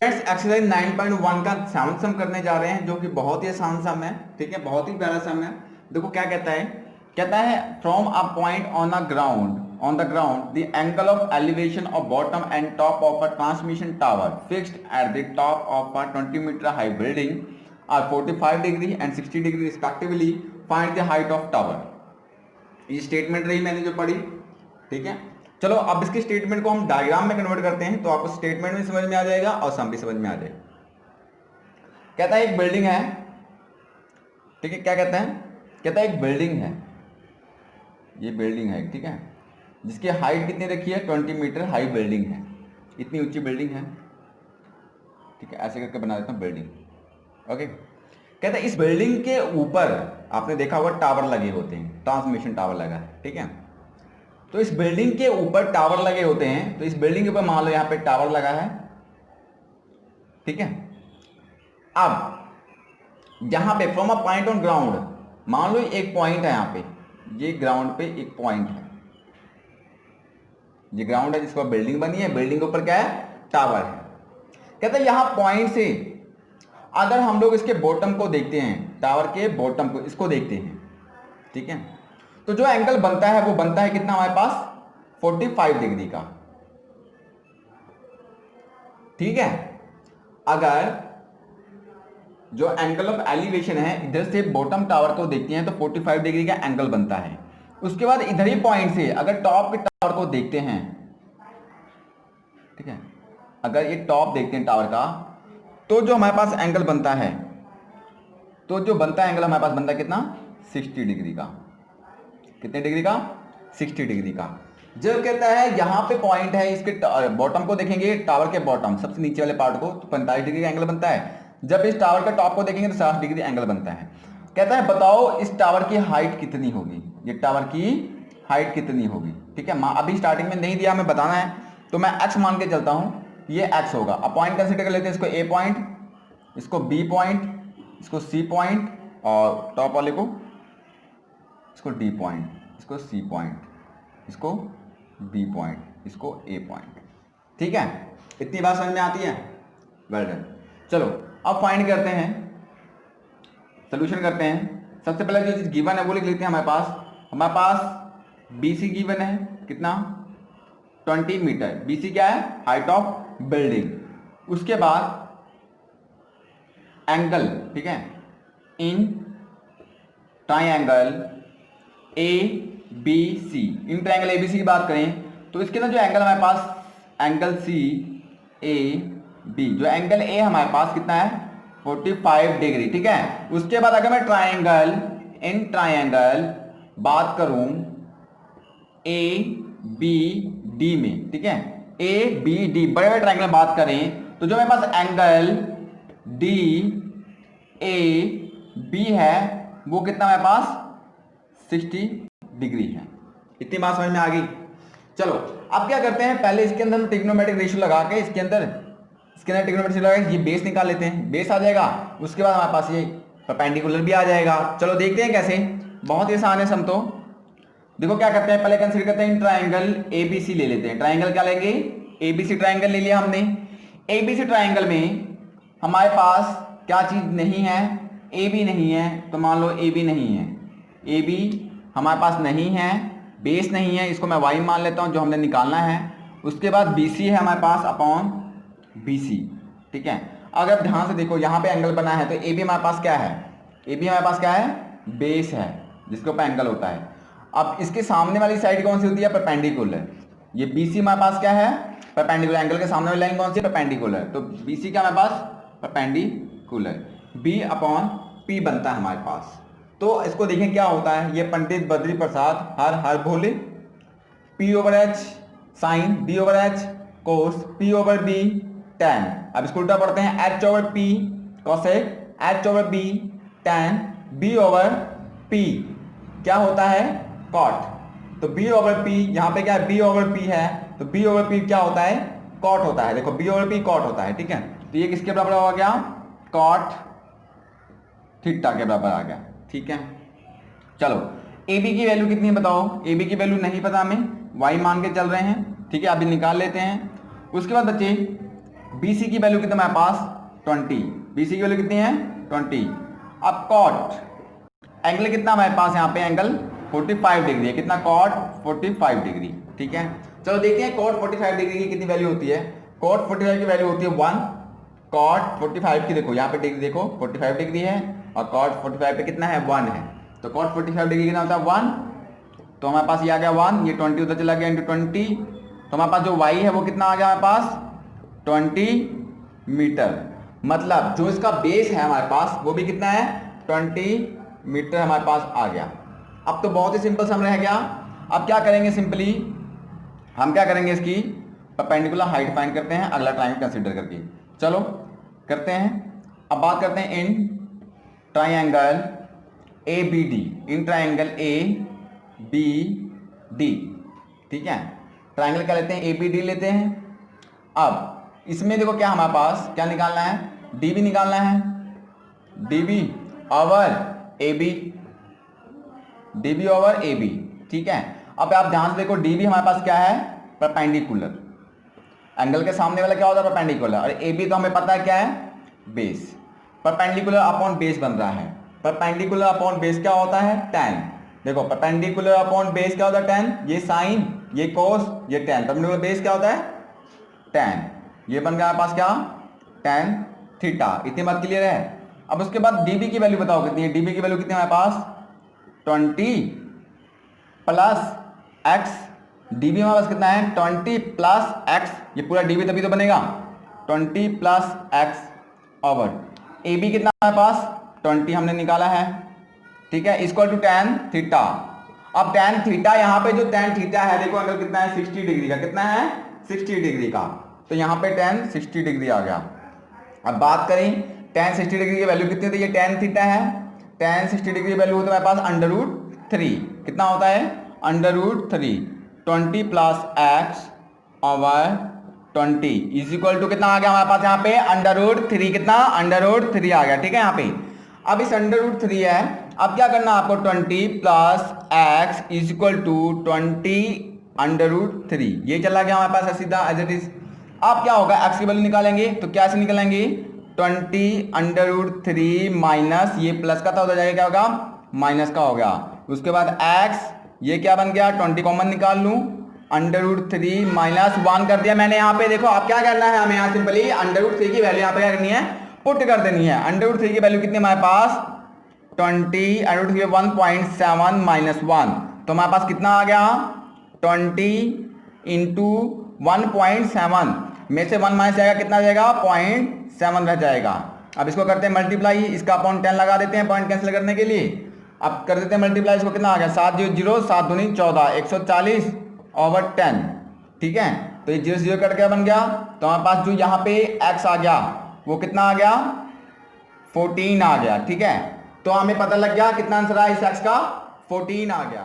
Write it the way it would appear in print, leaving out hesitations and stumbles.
Exercise 9.1 का seventh सम करने जा रहे हैं, जो कि बहुत ही आसान सम है। ठीक है, बहुत ही प्यारा सम है। देखो क्या कहता है from a point on the ground the angle of elevation of bottom and top of a transmission tower fixed at the top of a 20 metre high building are 45 degree and 60 degree respectively. Find the height of tower. ये statement रही मैंने जो पढ़ी। ठीक है, चलो अब इसके स्टेटमेंट को हम डायग्राम में कन्वर्ट करते हैं, तो आपको स्टेटमेंट भी समझ में आ जाएगा और सम भी समझ में आ जाएगा। कहता है एक बिल्डिंग है। ठीक है, क्या कहता है एक बिल्डिंग है, ये बिल्डिंग है। ठीक है, जिसकी हाइट कितनी रखी है, 20 मीटर हाई बिल्डिंग है, इतनी ऊंची बिल्डिंग है। ठीक है, ऐसे करके बना देता हूं बिल्डिंग। ओके, कहता है इस बिल्डिंग के ऊपर आपने देखा होगा टावर लगे होते हैं, ट्रांसमिशन टावर लगा है। ठीक है, तो इस बिल्डिंग के ऊपर टावर लगे होते हैं, तो इस बिल्डिंग के ऊपर मान लो यहां पे टावर लगा है। ठीक है, अब जहां पे from a point on ground, मान लो एक पॉइंट है यहां पे, ये ग्राउंड पे एक पॉइंट है, ये ग्राउंड है जिसको बिल्डिंग बनी है, बिल्डिंग के ऊपर क्या है, टावर है। कहता है यहां पॉइंट से अगर हम लोग इसके बॉटम को देखते हैं, टावर के बॉटम को, इसको देखते हैं। ठीक है, तो जो एंगल बनता है वो बनता है कितना हमारे पास, 45 डिग्री का। ठीक है, अगर जो एंगल ऑफ एलिवेशन है, इधर से बॉटम टावर को देखते हैं तो 45 डिग्री का एंगल बनता है। उसके बाद इधर ही पॉइंट से अगर टॉप के टावर को देखते हैं, ठीक है, अगर ये टॉप देखते हैं टावर का, तो जो हमारे पास एंगल बनता है, तो जो बनता है एंगल हमारे पास बनता है कितना, 60 डिग्री का। कितने डिग्री का, 60 डिग्री का। जब कहता है यहां पे पॉइंट है, इसके बॉटम को देखेंगे, टावर के बॉटम सबसे नीचे वाले पार्ट को, तो 45 डिग्री का एंगल बनता है। जब इस टावर का टॉप को देखेंगे तो 60 डिग्री एंगल बनता है। कहता है बताओ इस टावर की हाइट कितनी होगी, ये टावर की हाइट कितनी होगी। ठीक है, अभी स्टार्टिंग में नहीं दिया, हमें बताना है, तो मैं एक्स मान के चलता हूं, ये एक्स होगा। अब पॉइंट कंसिडर कर लेते हैं, इसको ए पॉइंट, इसको बी पॉइंट, इसको सी पॉइंट, और टॉप वाले को इसको डी पॉइंट, इसको सी पॉइंट, इसको बी पॉइंट, इसको ए पॉइंट। ठीक है, इतनी बात समझ में आती है, वेल डन। चलो अब फाइंड करते हैं, सोल्यूशन करते हैं। सबसे पहले जो चीज गिवन है वो लिख लेते हैं। हमारे पास बीसी गिवन है, कितना, 20 मीटर। बीसी क्या है, हाइट ऑफ बिल्डिंग। उसके बाद एंगल, ठीक है, in triangle A B C, in triangle A B C की बात करें तो इसके अंदर जो एंगल हमारे पास, एंगल सी ए बी, जो एंगल ए हमारे पास कितना है, 45 डिग्री। ठीक है, उसके बाद अगर मैं ट्राइंगल, इन ट्राइंगल बात करूं ए बी डी में, ठीक है, ए बी डी बड़े बड़े ट्राइंगल में बात करें तो जो मेरे पास एंगल डी ए बी है वो कितना मेरे पास, 60 डिग्री है। इतनी बात समझ में आ गई। चलो अब क्या करते हैं, पहले इसके अंदर ट्रिग्नोमेट्रिक रेशियो लगा के, इसके अंदर ट्रिग्नोमेट्रिक लगा के ये बेस निकाल लेते हैं। बेस आ जाएगा, उसके बाद हमारे पास ये परपेंडिकुलर भी आ जाएगा। चलो देखते हैं कैसे, बहुत ही आसान है सम। तो देखो क्या करते हैं, पहले कंसीडर करते हैं ट्राइंगल एबीसी ले लेते हैं। ट्राइंगल क्या लेंगे, एबीसी ट्राइंगल ले लिया हमने। एबीसी ट्राइंगल में हमारे पास क्या चीज नहीं है, ए बी नहीं है, तो मान लो ए बी नहीं है, ए बी हमारे पास नहीं है, बेस नहीं है, इसको मैं वाई मान लेता हूं जो हमने निकालना है। उसके बाद बी सी है हमारे पास अपॉन बी सी। ठीक है, अगर ध्यान से देखो यहाँ पे एंगल बना है तो ए बी हमारे पास क्या है, ए बी हमारे पास क्या है, बेस है जिसके ऊपर एंगल होता है। अब इसके सामने वाली साइड कौन सी होती है, परपेंडिकुलर। ये बी सी हमारे पास क्या है, परपेंडिकुलर। एंगल के सामने वाली लाइन कौन सी है, परपेंडिकुलर। तो बी सी क्या हमारे पास, परपेंडिकुलर। बी अपॉन पी बनता है हमारे पास। तो इसको देखें क्या होता है, ये Pandit Badri Prasad Har Har Bhole, P over H sine B over H cos P over B tan. अब इसको उल्टा पढ़ते हैं, H over P cosec H over B tan B over P क्या होता है, कॉट। तो बी ओवर पी यहां पे क्या है, बी ओवर पी है, तो बी ओवर पी क्या होता है, कॉट होता है। देखो बी ओवर पी कॉट होता है। ठीक है, तो ये किसके बराबर हो गया, कॉट थीटा के बराबर आ गया। ठीक है, चलो ए बी की वैल्यू कितनी है बताओ, ए बी की वैल्यू नहीं पता हमें, वाई मान के चल रहे हैं। ठीक है, अभी निकाल लेते हैं। उसके बाद बच्चे बी सी की वैल्यू कितनी हमारे पास 20, बी सी की वैल्यू कितनी है 20। अब कॉट एंगल कितना हमारे पास यहाँ पे एंगल 45 डिग्री है, कितना कॉट 45 डिग्री, ठीक है। चलो देखते हैं कॉट 45 डिग्री की कितनी वैल्यू होती है। कॉट 45 की वैल्यू होती है 1, कॉट 45 की देखो यहाँ पे डिग्री देखो 45 डिग्री है और कॉट 45 पे कितना है 1 है, तो कॉट 45 डिग्री कितना होता है 1, तो हमारे पास ये आ गया 1, ये 20 उधर चला गया इंटू 20, तो हमारे पास जो y है वो कितना आ गया हमारे पास 20 मीटर। मतलब जो इसका बेस है हमारे पास वो भी कितना है 20 मीटर हमारे पास आ गया। अब तो बहुत ही सिंपल सम रह गया। अब क्या करेंगे, सिंपली हम क्या करेंगे, इसकी परपेंडिकुलर हाइट फाइंड करते हैं अगला ट्रायंगल कंसीडर करके। चलो करते हैं। अब बात करते हैं in triangle A B D, in triangle A B D, ठीक है। ट्रायंगल क्या लेते हैं ए बी डी लेते हैं। अब इसमें देखो क्या हमारे पास क्या निकालना है, डी बी निकालना है, D B over A B, D B over A B, ठीक है। अब आप ध्यान से देखो डी बी हमारे पास क्या है परपेंडिकुलर, एंगल के सामने वाला क्या होता है परपेंडिकुलर, और ए बी तो हमें पता है क्या है बेस। परपेंडिकुलर अपॉन बेस बन रहा है, परपेंडिकुलर अपॉन बेस क्या होता है tan। देखो परपेंडिकुलर अपॉन बेस क्या होता है tan, ये साइन ये कोस ये tan, परपेंडिकुलर बेस क्या होता है tan, ये बन गया हमारे पास क्या tan थीटा। इतनी बात क्लियर है। अब उसके बाद डीबी की वैल्यू बताओ कितनी है, डीबी की वैल्यू कितनी है हमारे पास 20 प्लस एक्स, डीबी हमारे पास कितना है 20 प्लस एक्स, ये पूरा डीबी तभी तो बनेगा 20 plus x over A B कितना हमारे पास 20 हमने निकाला है, ठीक है, इक्वल टू tan थीटा। अब tan थीटा यहाँ पे जो tan थीटा है देखो एंगल कितना है 60 डिग्री का, कितना है 60 डिग्री का, तो यहाँ पे tan 60 डिग्री आ गया। अब बात करें tan 60 डिग्री की वैल्यू कितनी होती है, ये tan थीटा है, tan 60 डिग्री वैल्यू होती है हमारे पास √3, कितना होता है √3, 20 plus x over 20 is equal to कितना आ गया हमारे पास यहाँ पे √3, कितना √3 आ गया, ठीक है। यहाँ पे अब इस √3 है, अब क्या करना आपको 20 plus x is equal to 20 √3, ये चला गया हमारे पास सीधा एज इट इज। अब क्या होगा एक्स की वैल्यू निकालेंगे तो क्या से निकालेंगे 20 √3 माइनस ये प्लस का था उधर जाएगा क्या होगा माइनस का हो गया। उसके बाद एक्स ये क्या बन गया 20 कॉमन निकाल लूं √3 माइनस 1 कर दिया मैंने यहाँ पे। देखो आप क्या करना है हमें यहाँ सिंपली √3 की वैल्यू यहाँ पे क्या करनी है पुट कर देनी है। √3 की वैल्यू कितनी हमारे पास 20 √3 1.7 माइनस 1, तो हमारे पास कितना आ गया 20 इंटू 1.7 में से 1 माइनस जाएगा कितना जाएगा 0.7 रह जाएगा। अब इसको करते हैं मल्टीप्लाई, इसका अपॉन 10 लगा देते हैं पॉइंट कैंसिल करने के लिए। अब कर देते हैं मल्टीप्लाई, इसको कितना आ गया 7 0 7 दूनी 14 140 ओवर 10, ठीक है। तो ये 0 0 कट गया बन गया, तो हमारे पास जो यहाँ पे x आ गया वो कितना आ गया 14 आ गया, ठीक है। तो हमें पता लग गया कितना आंसर आया इस x का 14 आ गया।